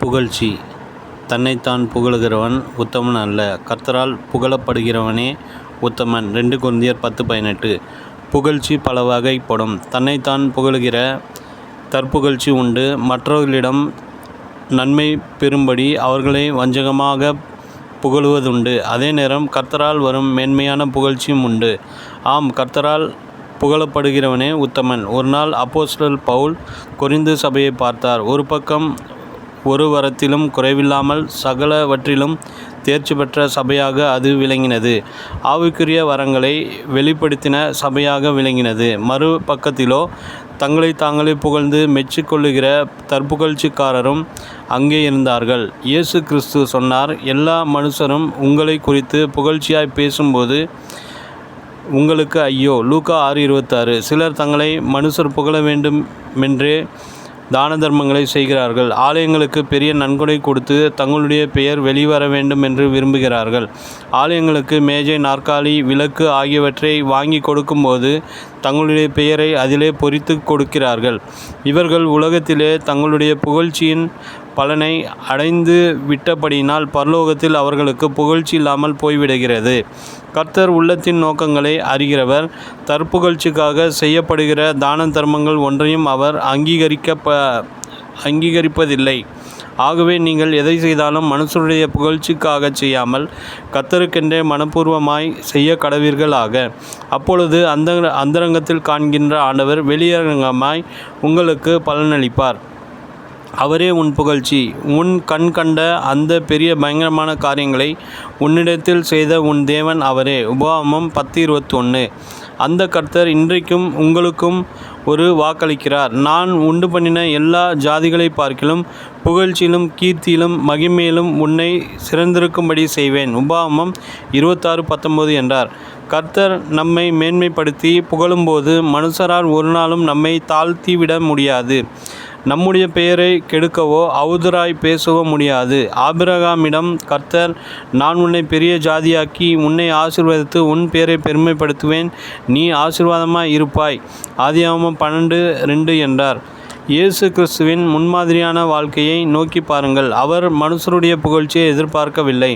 புகழ்ச்சி. தன்னைத்தான் புகழுகிறவன் உத்தமன் அல்ல, கர்த்தரால் புகழப்படுகிறவனே உத்தமன். 2 கொரிந்தியர் 10:18. புகழ்ச்சி பல வகைப்படும். தன்னைத்தான் புகழுகிற தற்புகழ்ச்சி உண்டு. மற்றவர்களிடம் நன்மை பெறும்படி அவர்களை வஞ்சகமாக புகழுவதுண்டு. அதே நேரம் கர்த்தரால் வரும் மேன்மையான புகழ்ச்சியும் உண்டு. ஆம், கர்த்தரால் புகழப்படுகிறவனே உத்தமன். ஒரு நாள் அப்போஸ்தலர் பவுல் கொரிந்து சபையை பார்த்தார். ஒரு பக்கம் ஒரு வரத்திலும் குறைவில்லாமல் சகலவற்றிலும் தேர்ச்சி பெற்ற சபையாக அது விளங்கினது. ஆவிக்குரிய வரங்களை வெளிப்படுத்தின சபையாக விளங்கினது. மறு பக்கத்திலோ தங்களை தாங்களே புகழ்ந்து மெச்சிக்கொள்ளுகிற தற்புகழ்ச்சிக்காரரும் அங்கே இருந்தார்கள். இயேசு கிறிஸ்து சொன்னார், எல்லா மனுஷரும் உங்களை குறித்து புகழ்ச்சியாய் பேசும்போது உங்களுக்கு ஐயோ. லூக்கா 6:26. சிலர் தங்களை மனுஷர் புகழ வேண்டுமென்றே தான தர்மங்களை செய்கிறார்கள். ஆலயங்களுக்கு பெரிய நன்கொடை கொடுத்து தங்களுடைய பெயர் வெளிவர வேண்டும் என்று விரும்புகிறார்கள். ஆலயங்களுக்கு மேஜை, நாற்காலி, விளக்கு ஆகியவற்றை வாங்கி கொடுக்கும்போது தங்களுடைய பெயரை அதிலே பொறித்து கொடுக்கிறார்கள். இவர்கள் உலகத்திலே தங்களுடைய புகழ்ச்சியின் பலனை அடைந்து விட்டபடியினால் பரலோகத்தில் அவர்களுக்கு புகழ்ச்சி இல்லாமல் போய்விடுகிறது. கர்த்தர் உள்ளத்தின் நோக்கங்களை அறிகிறவர். தற்புகழ்ச்சிக்காக செய்யப்படுகிற தான தர்மங்கள் ஒன்றையும் அவர் அங்கீகரிப்பதில்லை. ஆகவே நீங்கள் எதை செய்தாலும் மனுஷருடைய புகழ்ச்சிக்காக செய்யாமல் கர்த்தருக்கென்றே மனப்பூர்வமாய் செய்ய கடவீர்களாக. அப்பொழுது அந்தரங்கத்தில் காண்கின்ற ஆண்டவர் வெளியரங்கமாய் உங்களுக்கு பலனளிப்பார். அவரே உன் புகழ்ச்சி. உன் கண் கண்ட அந்த பெரிய பயங்கரமான காரியங்களை உன்னிடத்தில் செய்த உன் தேவன் அவரே. உபாகமம் 10:21. அந்த கர்த்தர் இன்றைக்கும் உங்களுக்கும் ஒரு வாக்களிக்கிறார். நான் உண்டு பண்ணின எல்லா ஜாதிகளை பார்க்கிலும் புகழ்ச்சியிலும் கீர்த்தியிலும் மகிமையிலும் உன்னை சிறந்திருக்கும்படி செய்வேன். உபாகமம் 26:19 என்றார். கர்த்தர் நம்மை மேன்மைப்படுத்தி புகழும்போது மனுஷரால் ஒரு நாளும் நம்மை தாழ்த்திவிட முடியாது. நம்முடைய பெயரை கெடுக்கவோ அவதூறாய் பேசவோ முடியாது. ஆபிரகாமிடம் கர்த்தர், நான் உன்னை பெரிய ஜாதியாக்கி உன்னை ஆசீர்வதித்து உன் பெயரை பெருமைப்படுத்துவேன், நீ ஆசீர்வாதமாய் இருப்பாய். ஆதியாகமம் 12:2 என்றார். இயேசு கிறிஸ்துவின் முன்மாதிரியான வாழ்க்கையை நோக்கி பாருங்கள். அவர் மனுஷருடைய புகழ்ச்சியை எதிர்பார்க்கவில்லை.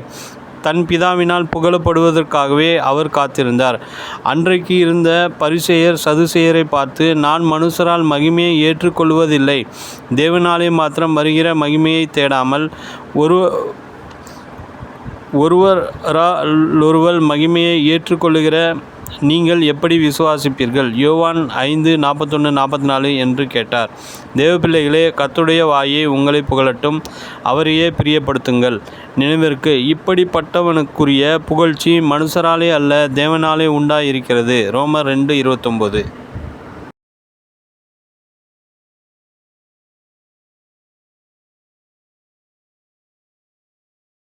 தன் பிதாவினால் புகழப்படுவதற்காகவே அவர் காத்திருந்தார். அன்றைக்கு இருந்த பரிசேயர் சதுசேயரை பார்த்து, நான் மனுஷரால் மகிமையை ஏற்றுக்கொள்வதில்லை, தேவனாலே மாத்திரம் வருகிற மகிமையை தேடாமல் ஒருவராலொருவர் மகிமையை ஏற்றுக்கொள்ளுகிற நீங்கள் எப்படி விசுவாசிப்பீர்கள்? யோவான் 5:41-44 என்று கேட்டார். தேவப்பிள்ளைகளே, கர்த்தருடைய வாயை உங்களை புகழட்டும், அவரையே பிரியப்படுத்துங்கள். நினைவிற்கு, இப்படிப்பட்டவனுக்குரிய புகழ்ச்சி மனுஷராலே அல்ல, தேவனாலே உண்டாயிருக்கிறது. ரோமர் 2:29.